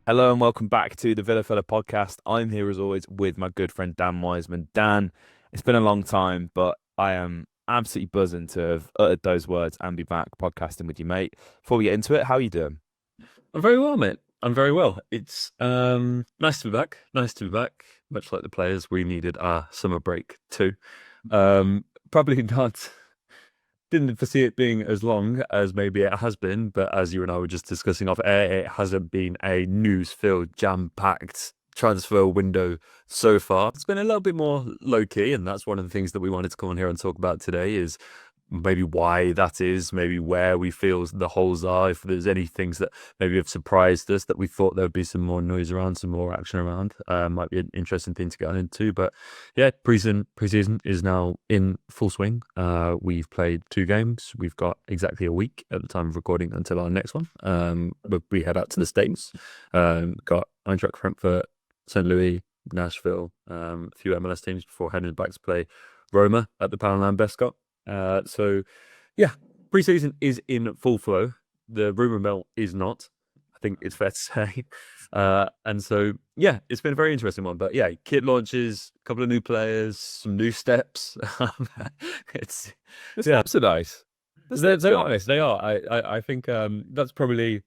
Hello and welcome back to the Villa Fella podcast. I'm here as always with my good friend Dan Wiseman. Dan, it's been a long time, but I am absolutely buzzing to have uttered those words and be back podcasting with you, mate. Before we get into it, how are you doing? I'm very well, mate. I'm very well. It's nice to be back. Nice to be back. Much like the players, we needed our summer break too. Probably not. Didn't foresee it being as long as maybe it has been, but as you and I were just discussing off air, it hasn't been a news-filled, jam-packed transfer window so far. It's been a little bit more low-key, and that's one of the things that we wanted to come on here and talk about today is maybe why that is, maybe where we feel the holes are, if there's any things that maybe have surprised us that we thought there would be some more noise around, some more action around. Might be an interesting thing to get into. But yeah, preseason is now in full swing. We've played 2 games. We've got exactly a week at the time of recording until our next one. But we head out to the States. Got Eintracht Frankfurt, St. Louis, Nashville, a few MLS teams before heading back to play Roma at the Poundland Best Cup. So yeah, preseason is in full flow. The rumor mill is not. I think it's fair to say. And so yeah, it's been a very interesting one. But yeah, kit launches, a couple of new players, some new steps. It's The yeah, steps are nice. The they, steps they are are. nice. They are. I think that's probably.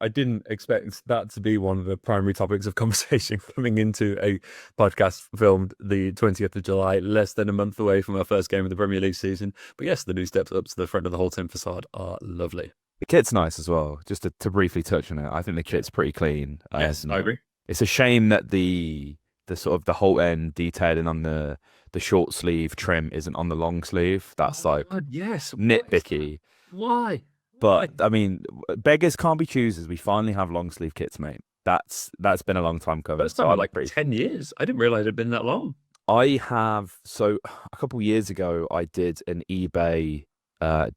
I didn't expect that to be one of the primary topics of conversation coming into a podcast filmed the 20th of July, less than a month away from our first game of the Premier League season. But yes, the new steps up to the front of the Holte facade are lovely. The kit's nice as well. Just to briefly touch on it, I think the Yeah. kit's pretty clean. Yes, I agree. It's a shame that the sort of the whole end detailing on the short sleeve trim isn't on the long sleeve. That's Oh like God, yes. Why is that? nitpicky. Why? But Why? I mean, beggars can't be choosers. We finally have long sleeve kits, mate. That's been a long time coming. First So time in I'm like pretty. 10 years. I didn't realize it'd been that long. I have so a couple years ago I did an eBay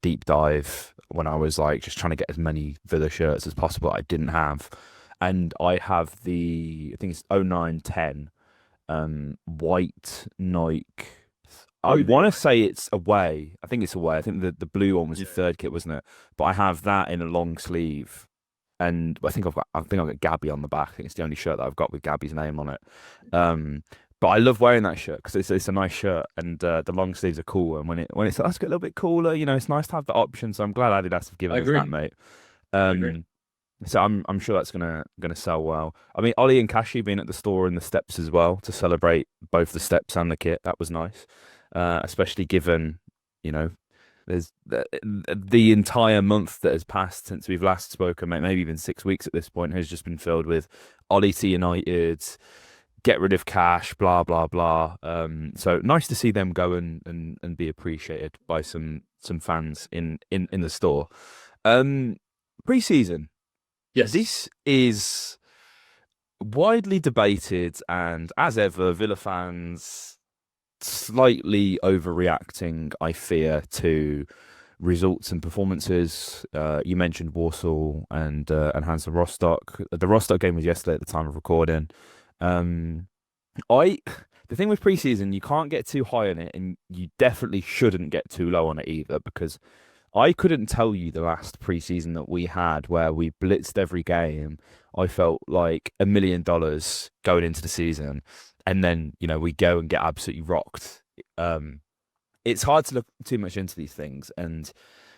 deep dive when I was like just trying to get as many Villa shirts as possible I didn't have. And I have I think it's 0910 white Nike. I Oh, want to say it's away. I think it's away. I think the blue one was the yeah. third kit, wasn't it? But I have that in a long sleeve, and I think I've got Gabby on the back. I think it's the only shirt that I've got with Gabby's name on it. Um, but I love wearing that shirt because it's a nice shirt, and the long sleeves are cool. And when it starts to get a little bit cooler, it's nice to have the option. So I'm glad Adidas have I given us that, agree. mate. I agree. Um, so I'm sure that's gonna sell well. I mean, Ollie and Kashi being at the store in the steps as well to celebrate both the steps and the kit. That was nice, especially given you know there's the entire month that has passed since we've last spoken, maybe even 6 weeks at this point, has just been filled with Ollie to United, get rid of cash, blah blah blah. So nice to see them go and be appreciated by some fans in the store. Um, Pre-season. Yes. This is widely debated, and as ever, Villa fans slightly overreacting, I fear, to results and performances. You mentioned Warsaw and Hansa Rostock. The Rostock game was yesterday at the time of recording. Um, I the thing with preseason, you can't get too high on it, and you definitely shouldn't get too low on it either, because I couldn't tell you the last preseason that we had where we blitzed every game. I felt like $1 million going into the season, and then we go and get absolutely rocked. Um, it's hard to look too much into these things, and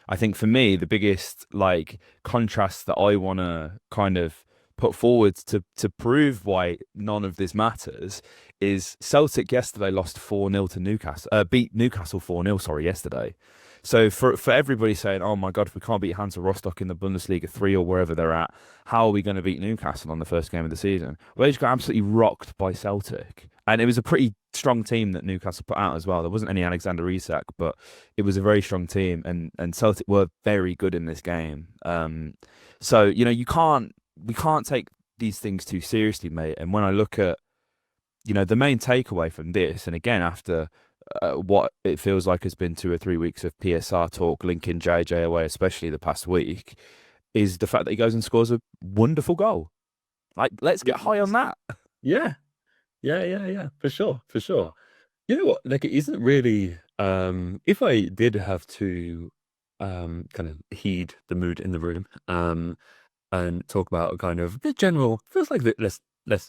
I think for me the biggest like contrast that I want to kind of put forward to prove why none of this matters is Celtic yesterday lost 4-0 to Newcastle, beat Newcastle 4-0, sorry, yesterday. So for everybody saying, "Oh my God, if we can't beat Hansa Rostock in the Bundesliga 3 or wherever they're at, how are we going to beat Newcastle on the first game of the season?" Well, they just got absolutely rocked by Celtic, and it was a pretty strong team that Newcastle put out as well. There wasn't any Alexander Isak, but it was a very strong team, and Celtic were very good in this game. So we can't take these things too seriously, mate. And when I look at the main takeaway from this, and again after what it feels like has been 2 or 3 weeks of PSR talk linking JJ away, especially the past week, is the fact that he goes and scores a wonderful goal. Like, let's get high on that. Yeah. Yeah. Yeah. Yeah. For sure. For sure. You know what? Like, it isn't really. If I did have to, kind of heed the mood in the room, and talk about a kind of the general. Feels like let's get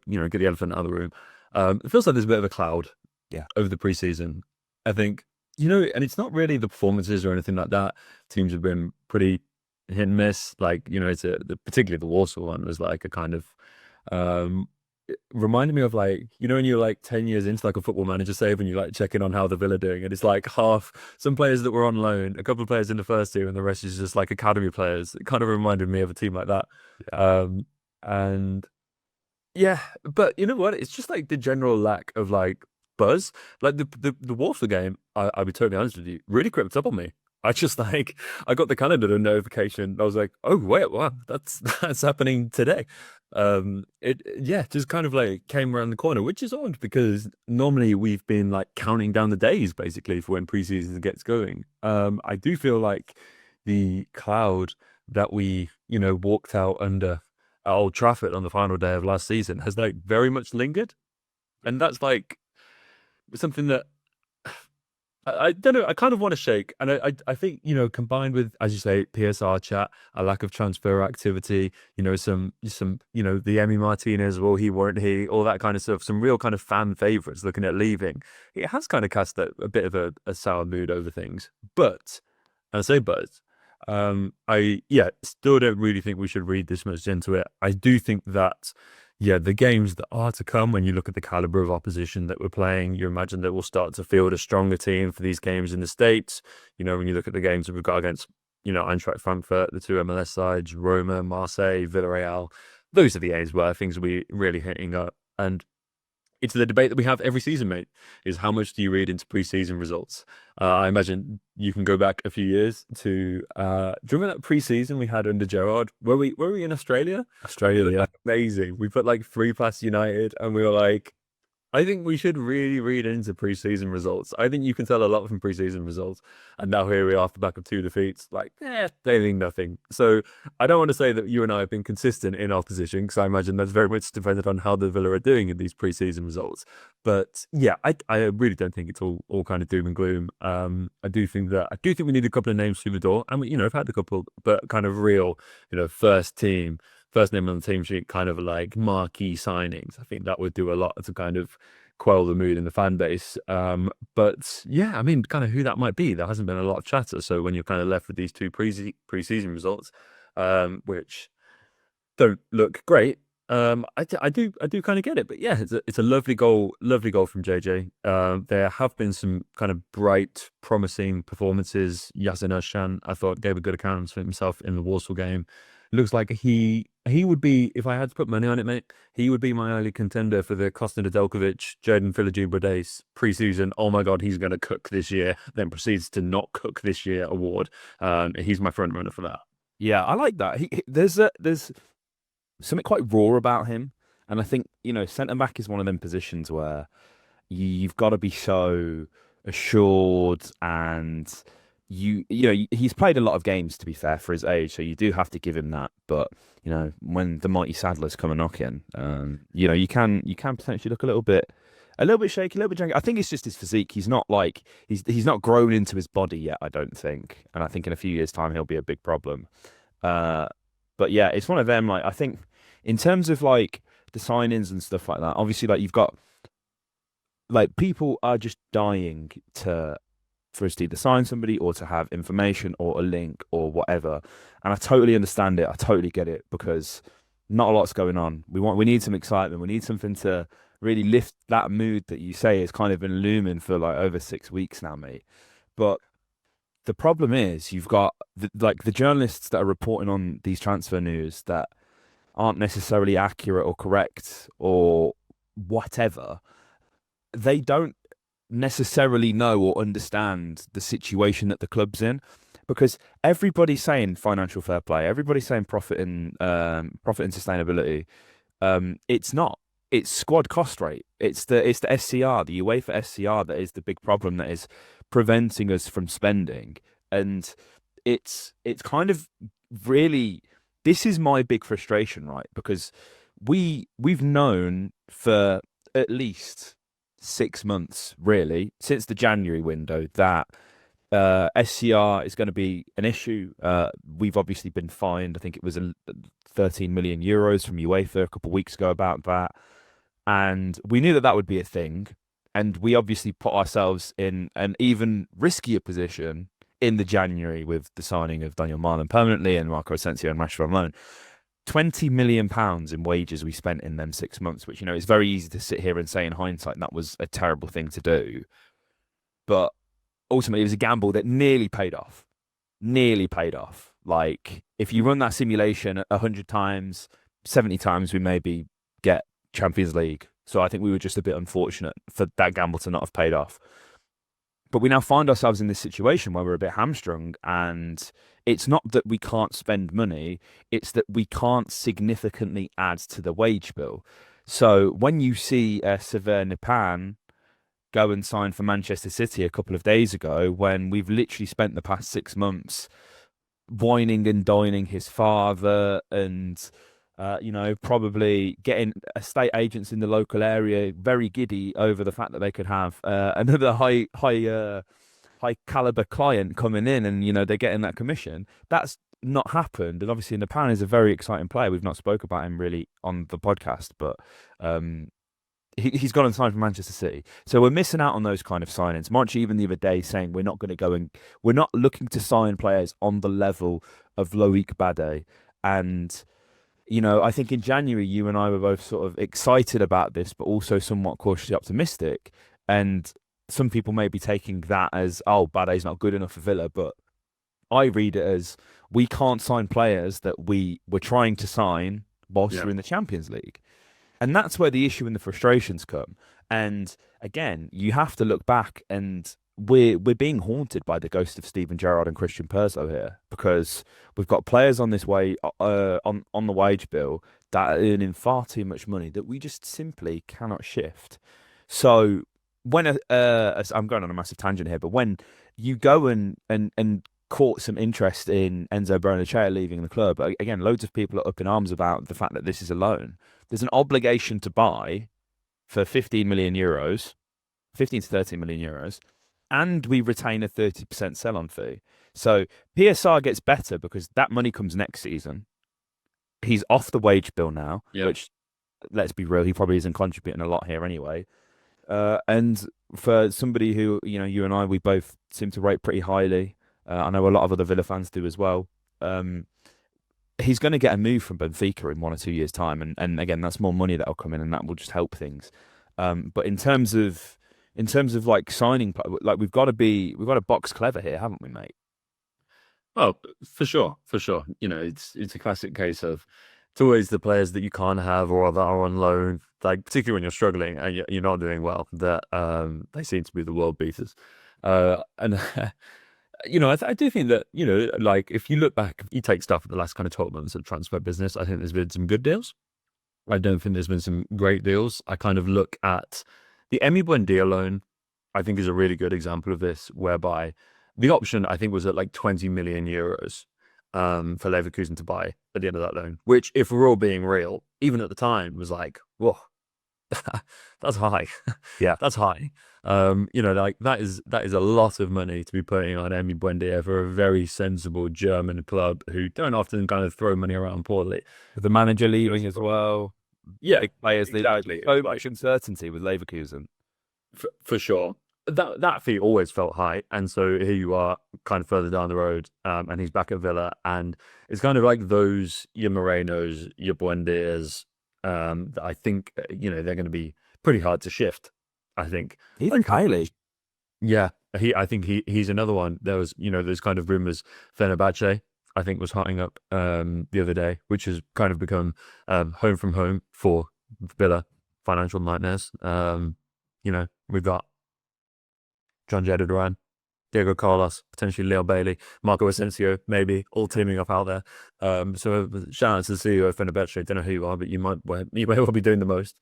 the elephant out of the room. It feels like there's a bit of a cloud Yeah. over the preseason. I think and it's not really the performances or anything like that. Teams have been pretty hit and miss. Like it's particularly the Warsaw one was like a kind of um it reminded me of like when you're like 10 years into like a football manager save and you like checking on how the Villa doing and it's like half some players that were on loan, a couple of players in the first team and the rest is just like academy players. It kind of reminded me of a team like that. Yeah. And yeah, but you know what? It's just like the general lack of like buzz. Like the Warsaw game, I'll be totally honest with you, really crept up on me. I just like I got the Canada notification. I was like, oh wait, wow, that's that's happening today. It yeah, just kind of like came around the corner, which is odd because normally we've been like counting down the days basically for when preseason gets going. I do feel like the cloud that we walked out under at Old Trafford on the final day of last season has like very much lingered, and that's like something that I don't know. I kind of want to shake, and I think combined with, as you say, PSR chat, a lack of transfer activity, some the Emmy Martinez, well, he weren't he, all that kind of stuff, some real kind of fan favorites looking at leaving. It has kind of cast a bit of a sour mood over things, but and I say but. I still don't really think we should read this much into it. I do think that the games that are to come, when you look at the caliber of opposition that we're playing, you imagine that we'll start to field a stronger team for these games in the States. When you look at the games that we've got against, Eintracht Frankfurt, the two MLS sides, Roma, Marseille, Villarreal, those are the games where things will be really hitting up. And it's the debate that we have every season, mate, is how much do you read into preseason results? I imagine you can go back a few years to do you remember that preseason we had under Gerard? Were we in Australia? Australia, yeah. Amazing. We put like 3+ United and we were like, I think we should really read into preseason results. I think you can tell a lot from preseason results. And now here we are off the back of 2 defeats. Like, they mean nothing. So I don't want to say that you and I have been consistent in our position because I imagine that's very much dependent on how the Villa are doing in these preseason results. But yeah, I really don't think it's all kind of doom and gloom. I do think we need a couple of names through the door. And we, I've had a couple, but kind of real, first name on the team sheet, kind of like marquee signings. I think that would do a lot to kind of quell the mood in the fan base. But yeah, I mean, kind of who that might be. There hasn't been a lot of chatter. So when you're kind of left with these two preseason results, which don't look great, I do kind of get it. But yeah, it's a lovely goal from JJ. There have been some kind of bright, promising performances. Yasin Özcan, I thought, gave a good account for himself in the Warsaw game. Looks like he would be, if I had to put money on it, mate, he would be my early contender for the Kostin Nedeljkovic, Jaden Philogene preseason. Oh my God, he's going to cook this year, then proceeds to not cook this year award. He's my front runner for that. Yeah, I like that. There's something quite raw about him, and I think centre back is one of them positions where you've got to be so assured, and he's played a lot of games, to be fair, for his age, so you do have to give him that. But when the mighty Sadlers come a knocking, you can potentially look a little bit shaky, a little bit janky. I think it's just his physique. He's not like he's not grown into his body yet, I don't think, and I think in a few years' time he'll be a big problem. But yeah, it's one of them. Like, I think in terms of like the signings and stuff like that, obviously, like you've got like people are just dying for us to either sign somebody or to have information or a link or whatever. And I totally understand it. I totally get it because not a lot's going on. We need some excitement. We need something to really lift that mood that you say has kind of been looming for like over 6 weeks now, mate. But the problem is you've got the journalists that are reporting on these transfer news that aren't necessarily accurate or correct or whatever. They don't necessarily know or understand the situation that the club's in, because everybody's saying financial fair play, everybody's saying profit and sustainability. It's not. It's squad cost rate. It's the SCR, the UEFA SCR, that is the big problem that is preventing us from spending. And it's kind of really, this is my big frustration, right? Because we've known for at least 6 months, really, since the January window, that SCR is going to be an issue. We've obviously been fined. I think it was 13 million euros from UEFA a couple of weeks ago about that. And we knew that that would be a thing. And we obviously put ourselves in an even riskier position in the January with the signing of Daniel Marlin permanently and Marco Asensio and Rashford on loan. £20 million in wages we spent in them 6 months, which, it's very easy to sit here and say in hindsight that was a terrible thing to do. But ultimately, it was a gamble that nearly paid off. Nearly paid off. Like, if you run that simulation 100 times, 70 times, we maybe get Champions League. So I think we were just a bit unfortunate for that gamble to not have paid off. But we now find ourselves in this situation where we're a bit hamstrung, and it's not that we can't spend money, it's that we can't significantly add to the wage bill. So when you see Sever Nipan go and sign for Manchester City a couple of days ago, when we've literally spent the past 6 months whining and dining his father and probably getting estate agents in the local area very giddy over the fact that they could have another high caliber client coming in, and they're getting that commission. That's not happened, and obviously Napan is a very exciting player. We've not spoke about him really on the podcast, but he's gone and signed for Manchester City. So we're missing out on those kind of signings. March even the other day saying we're not going to go and we're not looking to sign players on the level of Loic Bade. And, I think in January, you and I were both sort of excited about this, but also somewhat cautiously optimistic. And some people may be taking that as, oh, Bade's not good enough for Villa. But I read it as we can't sign players that we were trying to sign whilst we're in the Champions League. And that's where the issue and the frustrations come. And again, you have to look back, and we're being haunted by the ghost of Steven Gerrard and Christian Purslow here, because we've got players on this way on the wage bill that are earning far too much money that we just simply cannot shift. So when I'm going on a massive tangent here, but when you go and caught some interest in Enzo Bernachea leaving the club, again, loads of people are up in arms about the fact that this is a loan. There's an obligation to buy for 15 million euros, 15 to 13 million euros, and we retain a 30% sell-on fee. So PSR gets better because that money comes next season. He's off the wage bill now, which, let's be real, he probably isn't contributing a lot here anyway. And for somebody who, you and I, we both seem to rate pretty highly, I know a lot of other Villa fans do as well. He's going to get a move from Benfica in 1 or 2 years' time, and again, that's more money that'll come in, and that will just help things. But in terms of like signing, like we've got to box clever here, haven't we, mate? Oh, for sure, for sure. It's a classic case of it's always the players that you can't have or that are on loan, like particularly when you're struggling and you're not doing well, that they seem to be the world beaters. And I do think that, like if you look back, you take stuff at the last kind of 12 months of transfer business, I think there's been some good deals. I don't think there's been some great deals. I kind of look at the Emi Buendia loan, I think is a really good example of this, whereby the option I think was at like 20 million euros for Leverkusen to buy at the end of that loan, which, if we're all being real, even at the time was like, whoa, that's high. Yeah. That's high. Like that is a lot of money to be putting on Emi Buendia for a very sensible German club who don't often kind of throw money around poorly. With the manager leaving as well. Yeah, big players, exactly. So much uncertainty with Leverkusen. For sure. That fee always felt high, and so here you are, kind of further down the road, and he's back at Villa, and it's kind of like those your Morenos, your Buendias, that I think they're going to be pretty hard to shift. I think Even Kylie. Yeah, I think he's another one. There was there's kind of rumors Fenerbahce I think was hotting up the other day, which has kind of become home from home for Villa, financial nightmares. We've got John Jadon Duran, Diego Carlos, potentially Leo Bailey, Marco Asensio, maybe all teaming up out there. So shout out to the CEO of Fenerbahce. Don't know who you are, but you may well be doing the most.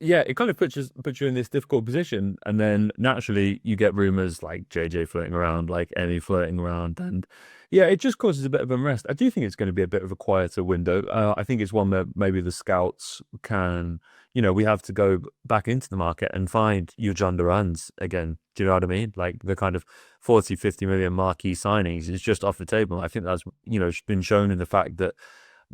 yeah, it kind of puts you in this difficult position, and then naturally you get rumors like JJ floating around, like Emmy floating around, and yeah, it just causes a bit of unrest. I do think it's going to be a bit of a quieter window. I think it's one that maybe the scouts can, we have to go back into the market and find your John Durans again. Do you know what I mean? Like the kind of 40, 50 million marquee signings is just off the table. I think that's, been shown in the fact that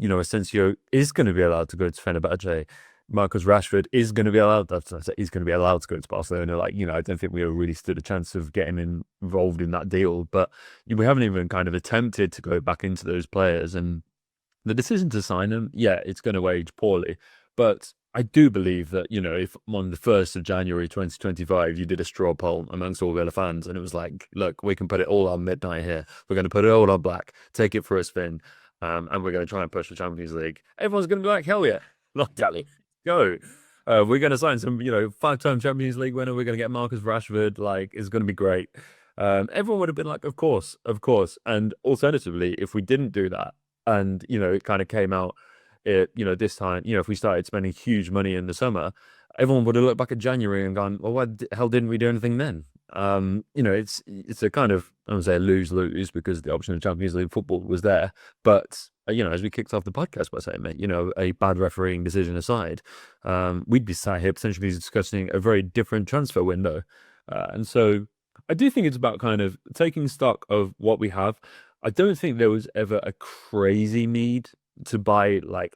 Asensio is going to be allowed to go to Fenerbahce. Marcus Rashford is going to be allowed. He's going to be allowed to go to Barcelona. Like, I don't think we really stood a chance of getting involved in that deal. But we haven't even kind of attempted to go back into those players. And the decision to sign them, yeah, it's going to age poorly. But I do believe that, if on the 1st of January 2025, you did a straw poll amongst all Villa fans and it was like, look, we can put it all on midnight here. We're going to put it all on black. Take it for a spin. And we're going to try and push the Champions League. Everyone's going to be like, hell yeah. Like, go. We're going to sign some, 5-time Champions League winner. We're going to get Marcus Rashford. Like, it's going to be great. Everyone would have been like, of course, of course. And alternatively, if we didn't do that, and it kind of came out, this time, if we started spending huge money in the summer, everyone would have looked back at January and gone, well, why the hell didn't we do anything then? It's a kind of, I would say, lose-lose because the option of Champions League football was there. But, as we kicked off the podcast by saying, mate, a bad refereeing decision aside, we'd be sat here potentially discussing a very different transfer window. And so I do think it's about kind of taking stock of what we have. I don't think there was ever a crazy need to buy like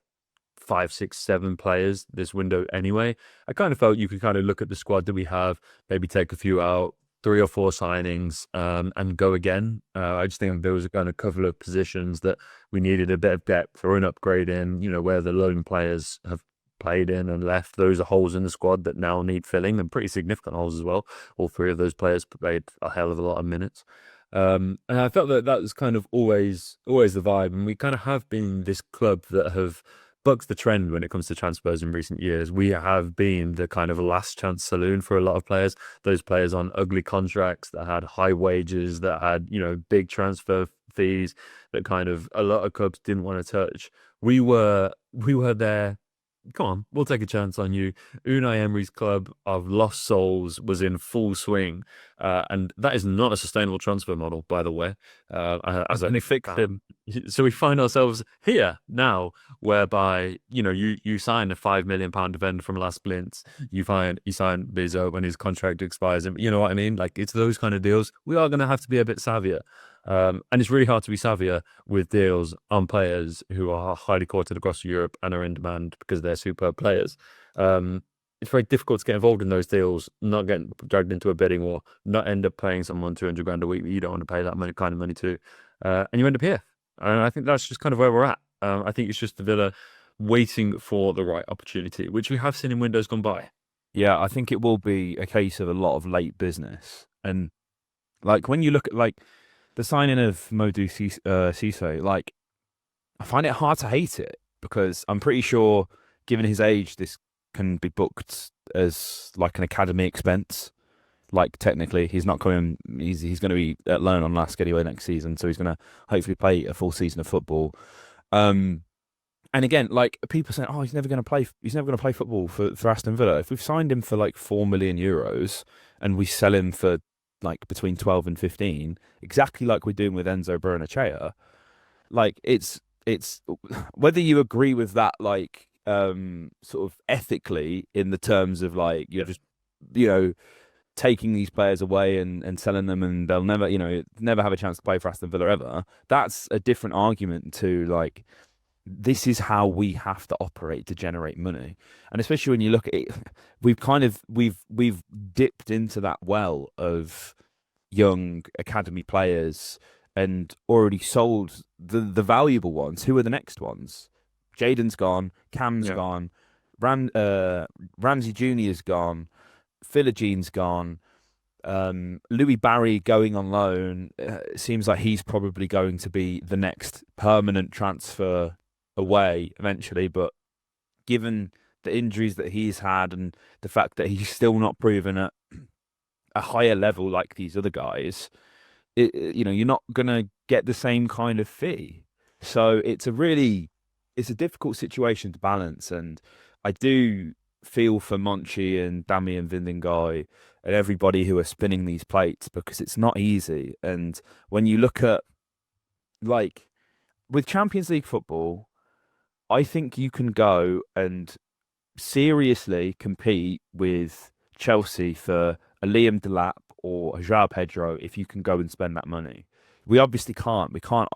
5, 6, 7 players this window anyway. I kind of felt you could kind of look at the squad that we have, maybe take a few out, 3 or 4 signings, and go again. I just think there was a kind of couple of positions that we needed a bit of depth or an upgrade in, where the loan players have played in and left. Those are holes in the squad that now need filling, and pretty significant holes as well. All 3 of those players played a hell of a lot of minutes. And I felt that was kind of always the vibe. And we kind of have been this club that have bucked the trend when it comes to transfers in recent years. We have been the kind of last chance saloon for a lot of players. Those players on ugly contracts that had high wages, that had, big transfer fees, that kind of a lot of clubs didn't want to touch. We were there. Come on, we'll take a chance on you. Unai Emery's club of lost souls was in full swing, and that is not a sustainable transfer model, by the way. As I fixed him, so we find ourselves here now, whereby you sign a £5 million defender from Las Blintz, you sign Bizzo when his contract expires, and you know what I mean. Like, it's those kind of deals. We are going to have to be a bit savvier. And it's really hard to be savvier with deals on players who are highly courted across Europe and are in demand because they're superb players. It's very difficult to get involved in those deals, not get dragged into a bidding war, not end up paying someone 200 grand a week that you don't want to pay that kind of money to, and you end up here. And I think that's just kind of where we're at. I think it's just the Villa waiting for the right opportunity, which we have seen in windows gone by. Yeah, I think it will be a case of a lot of late business. And like when you look at like the signing of Modou Cisse, like I find it hard to hate it because I'm pretty sure, given his age, this can be booked as like an academy expense. Like technically, he's not coming. He's going to be at loan on Lask anyway next season, so he's going to hopefully play a full season of football. And again, like people saying, oh, he's never going to play. He's never going to play football for Aston Villa. If we've signed him for like €4 million and we sell him for like between 12 and 15, exactly like we're doing with Enzo Bernachea, like it's whether you agree with that, like sort of ethically in the terms of like you're just taking these players away and selling them and they'll never never have a chance to play for Aston Villa ever. That's a different argument to like, this is how we have to operate to generate money. And especially when you look at it, we've dipped into that well of young academy players and already sold the valuable ones. Who are the next ones? Jaden's gone, Cam's gone, Ramsey Jr.'s gone, Philogene gone. Louis Barry going on loan. It seems like he's probably going to be the next permanent transfer away eventually, but given the injuries that he's had and the fact that he's still not proven at a higher level like these other guys, you're not gonna get the same kind of fee. So it's a difficult situation to balance, and I do feel for Monchi and Damian Vindengai and everybody who are spinning these plates because it's not easy. And when you look at like with Champions League football, I think you can go and seriously compete with Chelsea for a Liam Delap or a João Pedro if you can go and spend that money. We obviously can't. We can't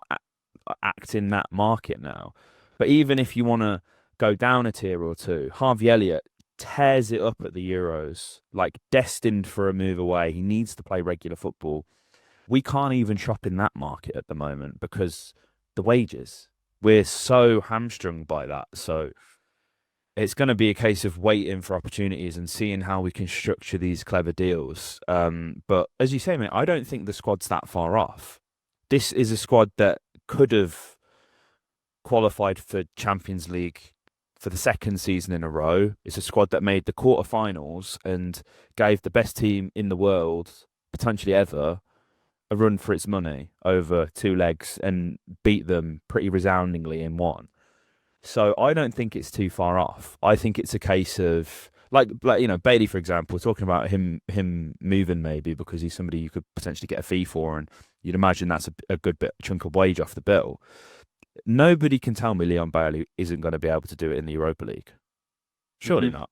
act in that market now. But even if you want to go down a tier or two, Harvey Elliott tears it up at the Euros, like destined for a move away. He needs to play regular football. We can't even shop in that market at the moment because the wages. We're so hamstrung by that. So it's going to be a case of waiting for opportunities and seeing how we can structure these clever deals. But as you say, mate, I don't think the squad's that far off. This is a squad that could have qualified for Champions League for the second season in a row. It's a squad that made the quarterfinals and gave the best team in the world, potentially ever, a run for its money over two legs and beat them pretty resoundingly in one. So I don't think it's too far off. I think it's a case of like Bailey, for example, talking about him moving maybe because he's somebody you could potentially get a fee for, and you'd imagine that's a good bit chunk of wage off the bill. Nobody can tell me Leon Bailey isn't going to be able to do it in the Europa League. Surely not.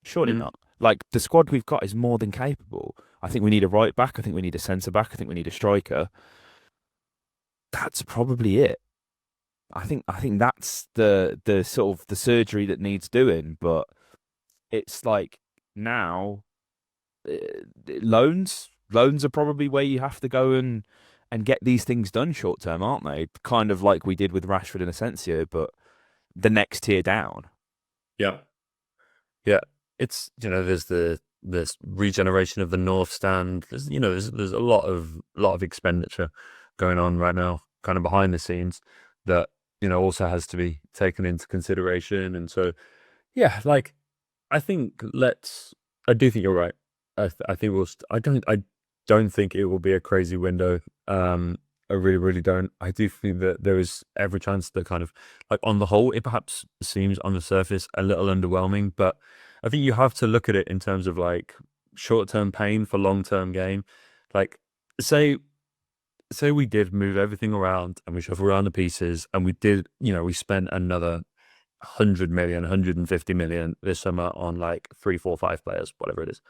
Surely not. Like the squad we've got is more than capable. I think we need a right back. I think we need a centre back. I think we need a striker. That's probably it. I think that's the sort of the surgery that needs doing, but it's like now uh, loans are probably where you have to go and get these things done short term, aren't they? Kind of like we did with Rashford and Asensio, but the next tier down. Yeah. Yeah. It's, there's regeneration of the North Stand. There's a lot of expenditure going on right now, kind of behind the scenes that, also has to be taken into consideration. And so, yeah, like I think I do think you're right. I think I don't think it will be a crazy window. I really, really don't. I do think that there is every chance that kind of like on the whole, it perhaps seems on the surface a little underwhelming, but I think you have to look at it in terms of like short-term pain for long-term gain. Like say we did move everything around and we shuffle around the pieces and we did, we spent another 100 million, 150 million this summer on like 3, 4, 5 players, whatever it is.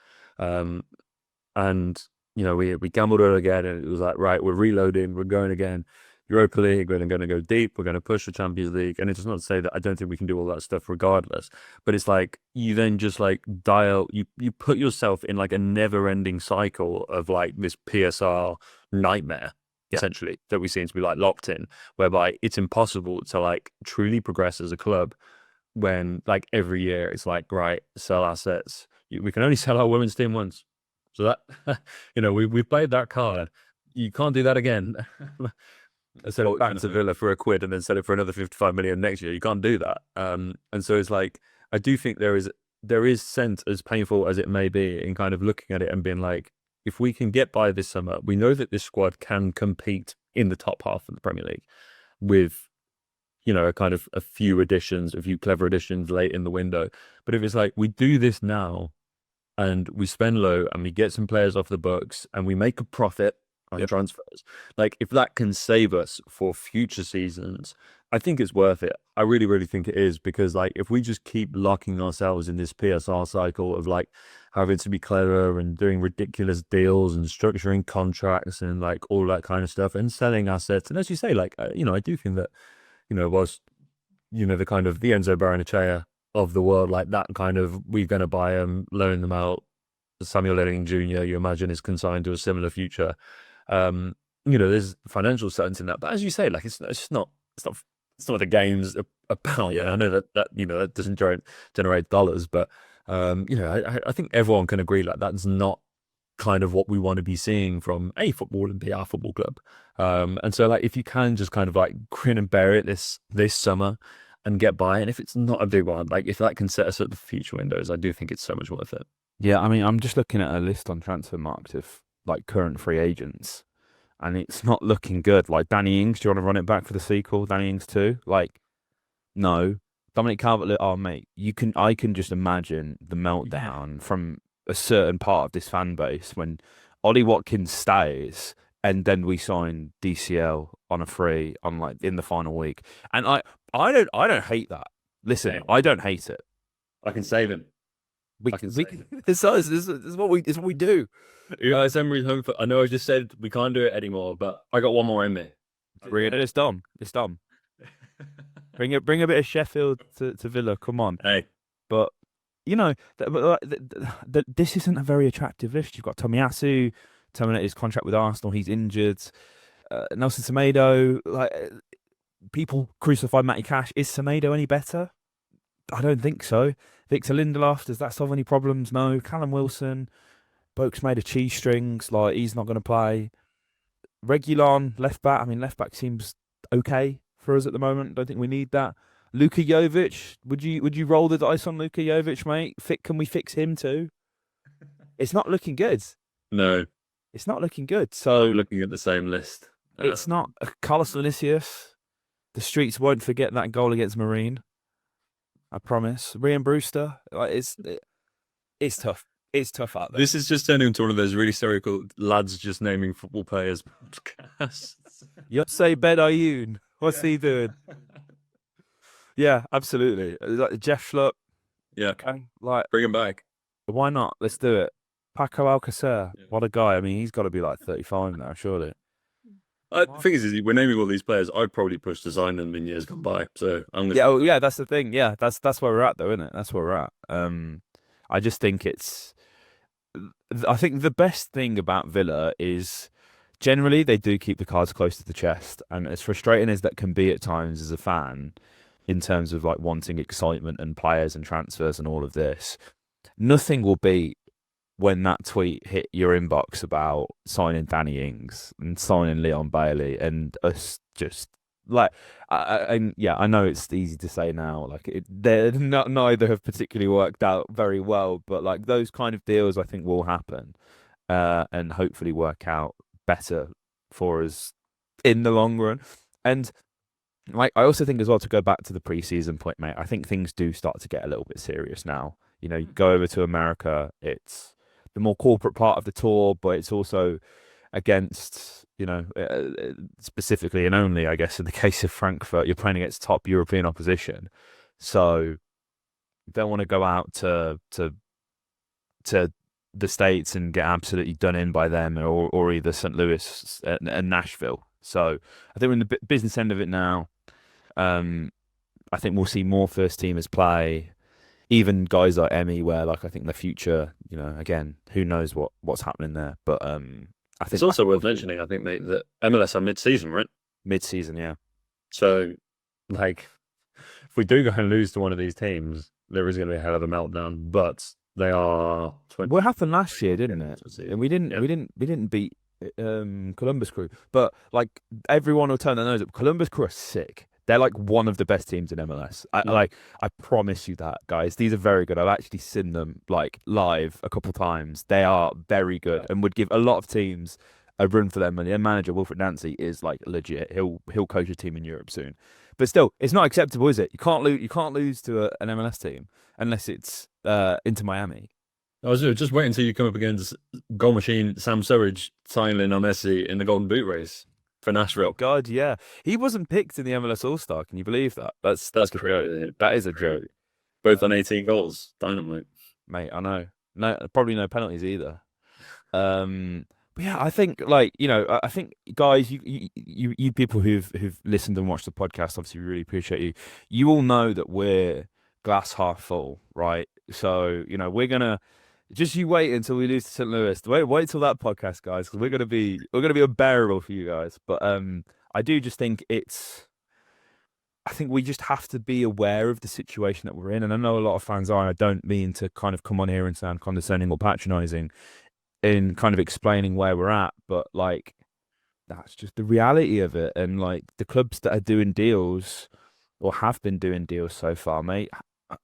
And we gambled it again, and it was like, right, we're reloading, we're going again. Europa League, we're going to go deep, we're going to push the Champions League. And it's not to say that I don't think we can do all that stuff regardless, but it's like you then just like you put yourself in like a never-ending cycle of like this PSR nightmare, essentially, that we seem to be like locked in, whereby it's impossible to like truly progress as a club when like every year it's like, right, sell assets. We can only sell our women's team once. So that, we played that card. You can't do that again. Sell it back to Villa for £1 and then sell it for another 55 million next year. You can't do that. And so it's like, I do think there is sense, as painful as it may be, in kind of looking at it and being like, if we can get by this summer, we know that this squad can compete in the top half of the Premier League with, a kind of a few clever additions late in the window. But if it's like, we do this now and we spend low and we get some players off the books and we make a profit on transfers, like if that can save us for future seasons, I think it's worth it. I really, really think it is, because like if we just keep locking ourselves in this PSR cycle of like having to be clever and doing ridiculous deals and structuring contracts and like all that kind of stuff and selling assets, and as you say, like I do think that was the kind of the Enzo Baranachea of the world, like that kind of, we're going to buy them, loan them out. Samuel Lenning Jr., you imagine, is consigned to a similar future. There's financial certainty in that, but as you say, like it's not what the game's about. Yeah, I know that that doesn't generate dollars, but I think everyone can agree like that's not kind of what we want to be seeing from a football and PR football club. And so like if you can just kind of like grin and bear it this summer and get by, and if it's not a big one, like if that can set us up for future windows, I do think it's so much worth it. Yeah, I mean, I'm just looking at a list on Transfermarkt of like current free agents, and it's not looking good. Like Danny Ings, do you want to run it back for the sequel? Danny Ings 2? Like, no. Dominic Calvert-Lewin. Oh mate, I can just imagine the Yeah. meltdown from a certain part of this fan base when Ollie Watkins stays, and then we sign DCL on a free on like in the final week. And I don't hate that. Listen, Same. I don't hate it. I can save him. We I can we save him. this is what we do. It's Emery's home for. I know I just said we can't do it anymore, but I got one more in me. Bring it. It's done. It's done. Bring a bit of Sheffield to Villa. Come on. Hey, But you know, this isn't a very attractive list. You've got Tomiyasu terminated his contract with Arsenal. He's injured. Nelson Semedo, like people crucified Matty Cash. Is Semedo any better? I don't think so. Victor Lindelof, does that solve any problems? No. Callum Wilson, Boak's made of cheese strings. Like he's not going to play. Regulon, left back. I mean, left back seems okay for us at the moment. Don't think we need that. Luka Jovic, would you roll the dice on Luka Jovic, mate? Can we fix him too? It's not looking good. no, It's not looking good. I'm So looking at the same list. it's not Carlos Vinicius. The streets won't forget that goal against Marine. I promise. Ryan Brewster. Like it's tough. It's tough out there. This is just turning into one of those really stereotypical lads just naming football players podcasts. Yotsei Bedayoun. What's he doing? Yeah, absolutely. Like Jeff Schlupp. Yeah, Okay. Like, bring him back. why not? Let's do it. Paco Alcacer. Yeah. What a guy. I mean, he's got to be like 35 now, surely. The thing is, we're naming all these players. I'd probably push to sign them in years gone by. So I'm Yeah, gonna. oh, yeah, that's the thing. Yeah, that's where we're at, though, isn't it? That's where we're at. I just think I think the best thing about Villa is generally they do keep the cards close to the chest, and as frustrating as that can be at times as a fan, in terms of like wanting excitement and players and transfers and all of this, nothing will beat when that tweet hit your inbox about signing Danny Ings and signing Leon Bailey and us just like and yeah, I know it's easy to say now, like they're not neither have particularly worked out very well, but like those kind of deals I think will happen and hopefully work out better for us in the long run. And like I also think as well, to go back to the preseason point, mate, I think things do start to get a little bit serious now. You know, you go over to America, it's the more corporate part of the tour, but it's also against, you know, specifically and only, I guess, in the case of Frankfurt, you're playing against top European opposition. So you don't want to go out to the States and get absolutely done in by them or either St. Louis and Nashville. So I think we're in the business end of it now. I think we'll see more first teamers play, even guys like Emmy, where like I think the future, you know, again, who knows what's happening there. But I think It's also worth mentioning. I think that MLS are mid-season, right? mid-season, yeah. So, like, if we do go and lose to one of these teams, there is going to be a hell of a meltdown. But they are 20. What happened last year, didn't it? And we didn't Yeah. we didn't beat Columbus Crew, but like everyone will turn their nose up. Columbus Crew are sick. They're like one of the best teams in MLS. I promise you that, guys. These are very good. I've actually seen them like live a couple times. They are very good and would give a lot of teams a run for their money. Their manager Wilfred Nancy is like legit. He'll coach a team in Europe soon. But still, it's not acceptable, is it? You can't lose. You can't lose to an MLS team unless it's Inter Miami. I was just waiting until you come up against goal machine Sam Surridge signing on Messi in the Golden Boot race for Nashville. God, yeah, he wasn't picked in the MLS All Star. Can you believe that? That's crazy. that is a joke, Both on 18 goals. Dynamite. mate. I know. No, probably no penalties either. But yeah, I think like you know, I think guys, you people who've listened and watched the podcast, obviously, we really appreciate you. You all know that we're glass half full, right? So you know, we're gonna. Just you wait until we lose to St. Louis. Wait till that podcast, guys, because we're gonna be unbearable for you guys. But I do just think I think we just have to be aware of the situation that we're in, and I know a lot of fans are. And I don't mean to kind of come on here and sound condescending or patronising in kind of explaining where we're at, but like that's just the reality of it. And like the clubs that are doing deals or have been doing deals so far, mate,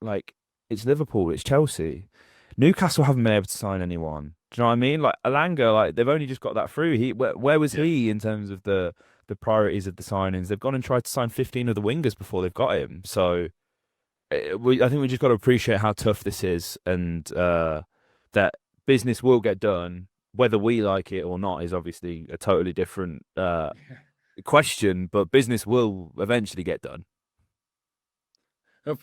like it's Liverpool, it's Chelsea. Newcastle haven't been able to sign anyone. Do you know what I mean? Like Alanga, like they've only just got that through. Where was he in terms of the priorities of the signings? They've gone and tried to sign 15 of the wingers before they've got him. So I think we just got to appreciate how tough this is, and that business will get done. Whether we like it or not is obviously a totally different question, but business will eventually get done.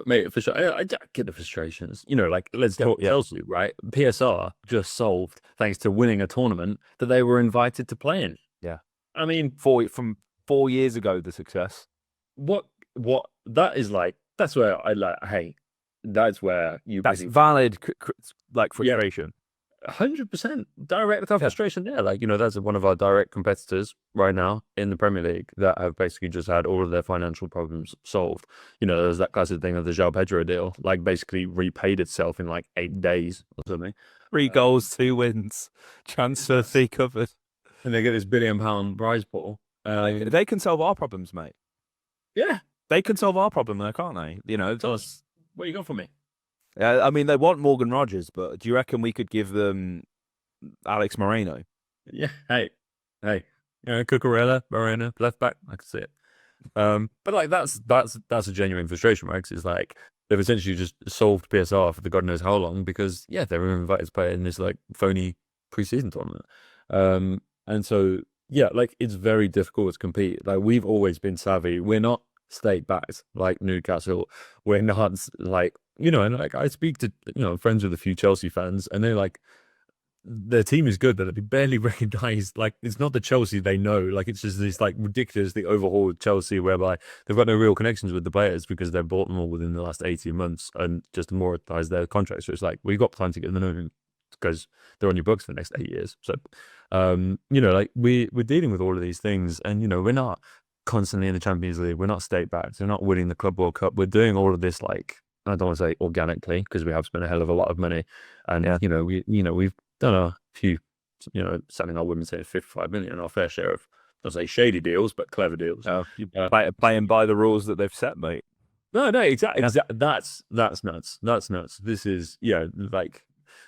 Mate, for sure. I get the frustrations. Like let's Yep, talk yep. Chelsea, right? PSR just solved thanks to winning a tournament that they were invited to play in. Yeah. I mean, From 4 years ago, the success. what that is like. That's where I like. Hey, that's where you That's basically, valid, like yeah, frustration. 100% direct Yeah. frustration there. Like, that's one of our direct competitors right now in the Premier League that have basically just had all of their financial problems solved. There's that classic thing of the João Pedro deal, like basically repaid itself in like 8 days or something. 3 goals, 2 wins, transfer fee covered. And they get this £1 billion prize pool. They can solve our problems, mate. Yeah. They can solve our problem there, can't they? So what you got for me? I mean, they want Morgan Rogers, but do you reckon we could give them Alex Moreno? Yeah. Hey. Cucurella, Moreno, left back. I can see it. But like that's a genuine frustration, right? 'Cause it's like they've essentially just solved PSR for the God knows how long because they were invited to play in this like phony preseason tournament. And so yeah, like it's very difficult to compete. Like we've always been savvy. We're not state backed like Newcastle. We're not like and like I speak to friends with a few Chelsea fans, and they're like their team is good, but they barely recognize like it's not the Chelsea they know. Like it's just this like ridiculously overhauled Chelsea whereby they've got no real connections with the players because they've bought them all within the last 18 months and just amortized their contracts. So it's like we've got time to get them in because they're on your books for the next 8 years. So like we're dealing with all of these things, and we're not constantly in the Champions League. We're not state backed. We're not winning the Club World Cup. We're doing all of this like I don't want to say organically because we have spent a hell of a lot of money, and we've done a few, selling our women's team 55 million, our fair share of, I'll say shady deals, but clever deals. Playing by the rules that they've set, mate. No, exactly. That's nuts. That's nuts. This is, like,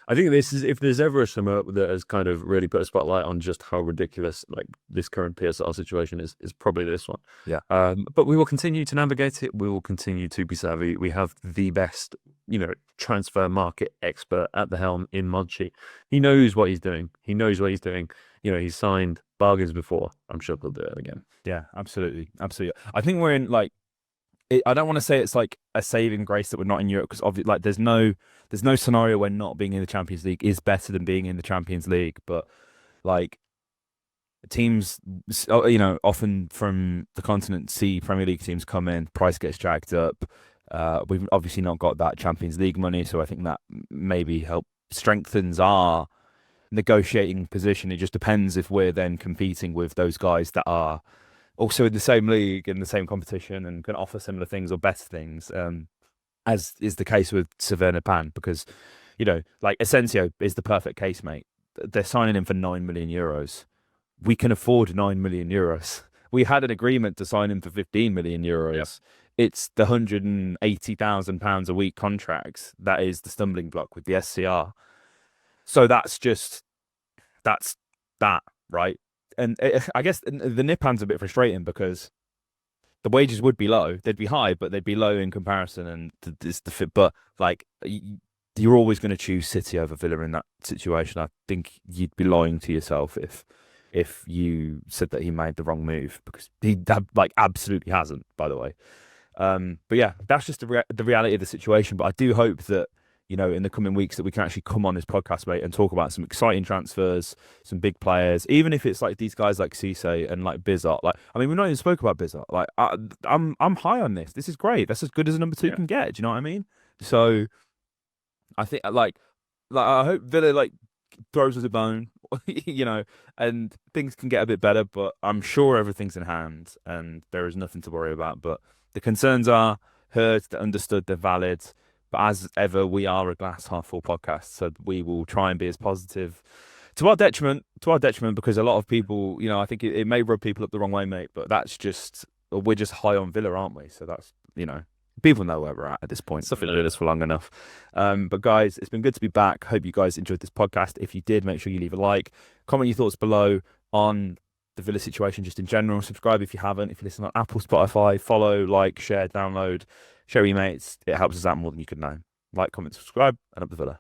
I think this is, if there's ever a summer that has kind of really put a spotlight on just how ridiculous like this current PSR situation is probably this one. Yeah. But we will continue to navigate it. We will continue to be savvy. We have the best, transfer market expert at the helm in Monchi. He knows what he's doing. He's signed bargains before. I'm sure he'll do it again. Yeah, absolutely. Absolutely. I think we're in like, I don't want to say it's like a saving grace that we're not in Europe because obviously like there's no scenario where not being in the Champions League is better than being in the Champions League, but like teams often from the continent see Premier League teams come in, price gets dragged up. We've obviously not got that Champions League money, so I think that maybe strengthens our negotiating position. It just depends if we're then competing with those guys that are also in the same league, in the same competition, and can offer similar things or better things, as is the case with Savannah Pan, because, like Asensio is the perfect case, mate. They're signing him for 9 million euros. We can afford 9 million euros. We had an agreement to sign him for 15 million euros. Yep. It's the £180,000 a week contracts that is the stumbling block with the SCR. So that's that, right? And I guess the Nipan's a bit frustrating because the wages would be low. They'd be high, but they'd be low in comparison. And it's the fit. But like, you're always going to choose City over Villa in that situation. I think you'd be lying to yourself if you said that he made the wrong move, because he like absolutely hasn't, by the way. But yeah, that's just the reality of the situation. But I do hope that in the coming weeks that we can actually come on this podcast, mate, and talk about some exciting transfers, some big players, even if it's like these guys like Cisse and like Bizot. Like, I mean, we've not even spoke about Bizot. Like, I'm high on this. This is great. That's as good as a number 2 can get. Do you know what I mean? So, I think like I hope Villa like throws us a bone, and things can get a bit better. But I'm sure everything's in hand, and there is nothing to worry about. But the concerns are heard, they're understood, they're valid. But as ever, we are a glass half full podcast, so we will try and be as positive to our detriment, because a lot of people, I think it may rub people up the wrong way, mate. But that's just, we're just high on Villa, aren't we? So that's, people know where we're at this point. Something to do this for long enough. But guys, it's been good to be back. Hope you guys enjoyed this podcast. If you did, make sure you leave a like, comment your thoughts below on the Villa situation just in general. Subscribe if you haven't. If you listen on Apple, Spotify, follow, like, share, download. Share with your mates. It helps us out more than you could know. Like, comment, subscribe, and up the Villa.